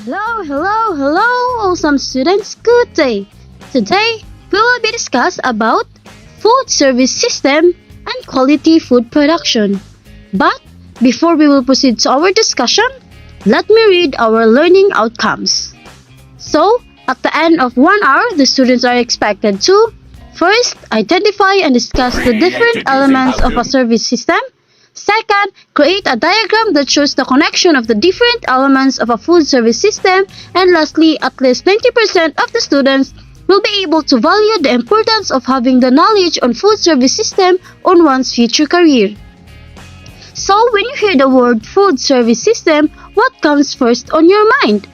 Hello, awesome students. Good day. Today, we will be discuss about food service system and quality food production. But before we will proceed to our discussion, let me read our learning outcomes. So, at the end of 1 hour, the students are expected to first identify and discuss the different elements of a service system. Second, create a diagram that shows the connection of the different elements of a food service system. And lastly, at least 90% of the students will be able to value the importance of having the knowledge on food service system on one's future career. So, when you hear the word food service system, what comes first on your mind?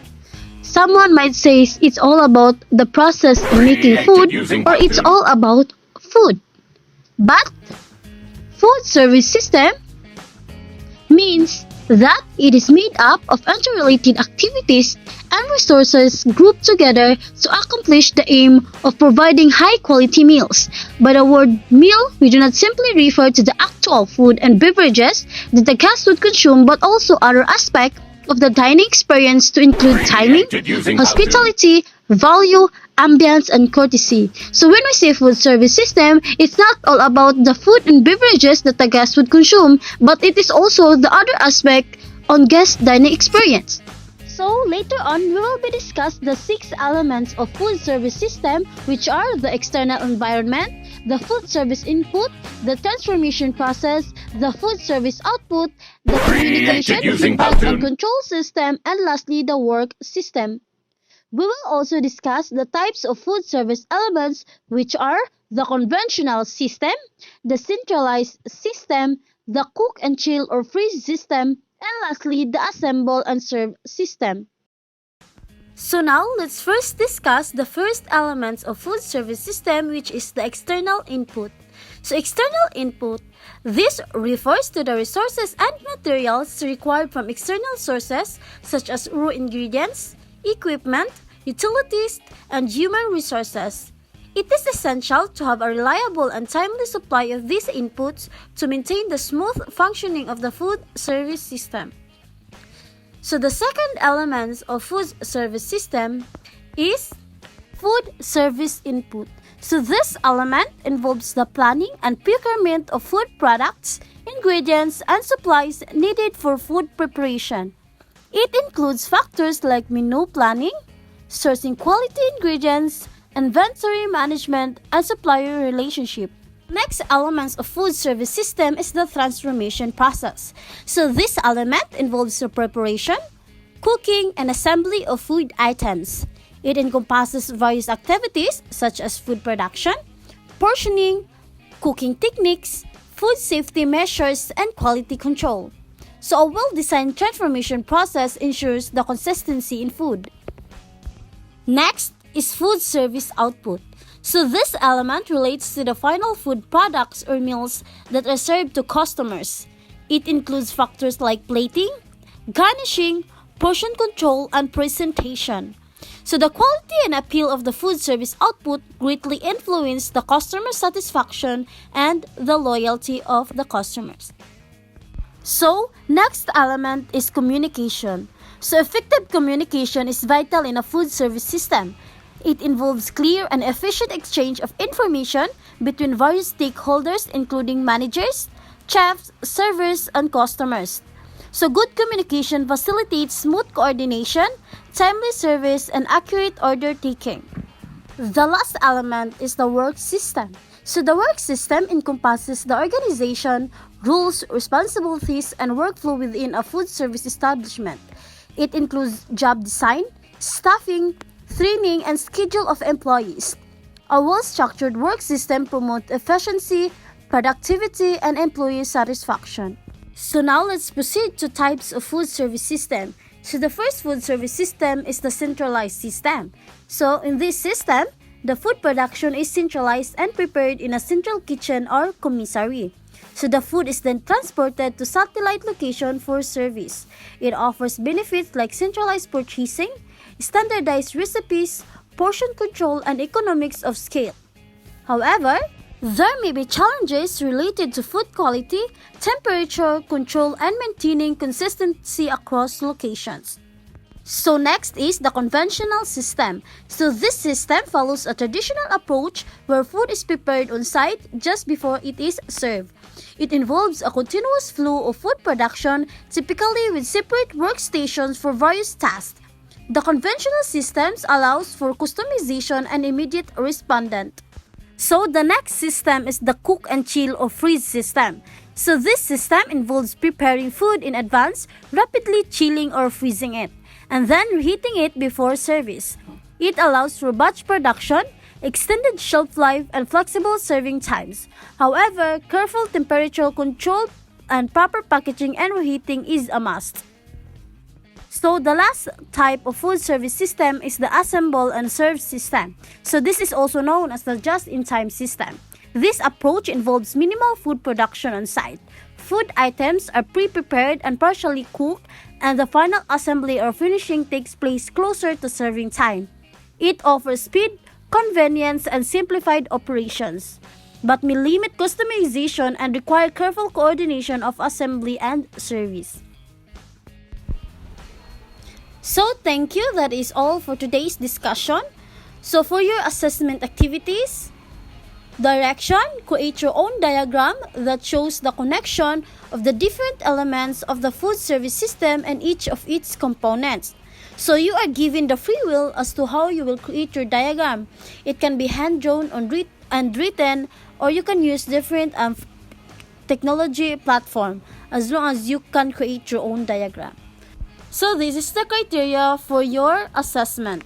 Someone might say it's all about the process in making food or it's all about food. But food service system means that it is made up of interrelated activities and resources grouped together to accomplish the aim of providing high-quality meals. By the word meal, we do not simply refer to the actual food and beverages that the guest would consume, but also other aspects of the dining experience to include timing, hospitality, value, ambience, and courtesy. So when we say food service system, it's not all about the food and beverages that the guest would consume, but it is also the other aspect on guest dining experience. So later on, we will be discuss the 6 elements of food service system, which are the external environment, the food service input, the transformation process, the food service output, the communication, feedback and control system, and lastly, the work system. We will also discuss the types of food service elements, which are the conventional system, the centralized system, the cook and chill or freeze system, and lastly, the assemble and serve system. So now, let's first discuss the first elements of food service system, which is the external input. So external input, this refers to the resources and materials required from external sources such as raw ingredients, equipment, utilities, and human resources. It is essential to have a reliable and timely supply of these inputs to maintain the smooth functioning of the food service system. So the second element of food service system is food service input. So this element involves the planning and procurement of food products, ingredients, and supplies needed for food preparation. It includes factors like menu planning, sourcing quality ingredients, inventory management, and supplier relationship. Next elements of food service system is the transformation process. So this element involves the preparation, cooking, and assembly of food items. It encompasses various activities such as food production, portioning, cooking techniques, food safety measures, and quality control. So a well-designed transformation process ensures the consistency in food. Next is food service output. So this element relates to the final food products or meals that are served to customers. It includes factors like plating, garnishing, portion control, and presentation. So the quality and appeal of the food service output greatly influence the customer satisfaction and the loyalty of the customers. So, next element is communication. So effective communication is vital in a food service system. It involves clear and efficient exchange of information between various stakeholders including managers, chefs, servers, and customers. So good communication facilitates smooth coordination, timely service, and accurate order taking. The last element is the work system. So the work system encompasses the organization, rules, responsibilities, and workflow within a food service establishment. It includes job design, staffing, training, and schedule of employees. A well-structured work system promotes efficiency, productivity, and employee satisfaction. So now let's proceed to types of food service system. So the first food service system is the centralized system. So in this system, the food production is centralized and prepared in a central kitchen or commissary. So the food is then transported to satellite location for service. It offers benefits like centralized purchasing, standardized recipes, portion control, and economics of scale. However, there may be challenges related to food quality, temperature control, and maintaining consistency across locations. So next is the conventional system. So this system follows a traditional approach where food is prepared on site just before it is served. It involves a continuous flow of food production, typically with separate workstations for various tasks. The conventional systems allows for customization and immediate respondent. So the next system is the cook and chill or freeze system. So this system involves preparing food in advance, rapidly chilling or freezing it, and then reheating it before service. It allows for batch production, extended shelf life, and flexible serving times. However, careful temperature control and proper packaging and reheating is a must. So the last type of food service system is the assemble and serve system. So this is also known as the just-in-time system. This approach involves minimal food production on site. Food items are pre-prepared and partially cooked, and the final assembly or finishing takes place closer to serving time. It offers speed, convenience, and simplified operations, but may limit customization and require careful coordination of assembly and service. So thank you, that is all for today's discussion. So for your assessment activities, direction, create your own diagram that shows the connection of the different elements of the food service system and each of its components. So you are given the free will as to how you will create your diagram. It can be hand-drawn and written, or you can use different technology platform as long as you can create your own diagram. So this is the criteria for your assessment.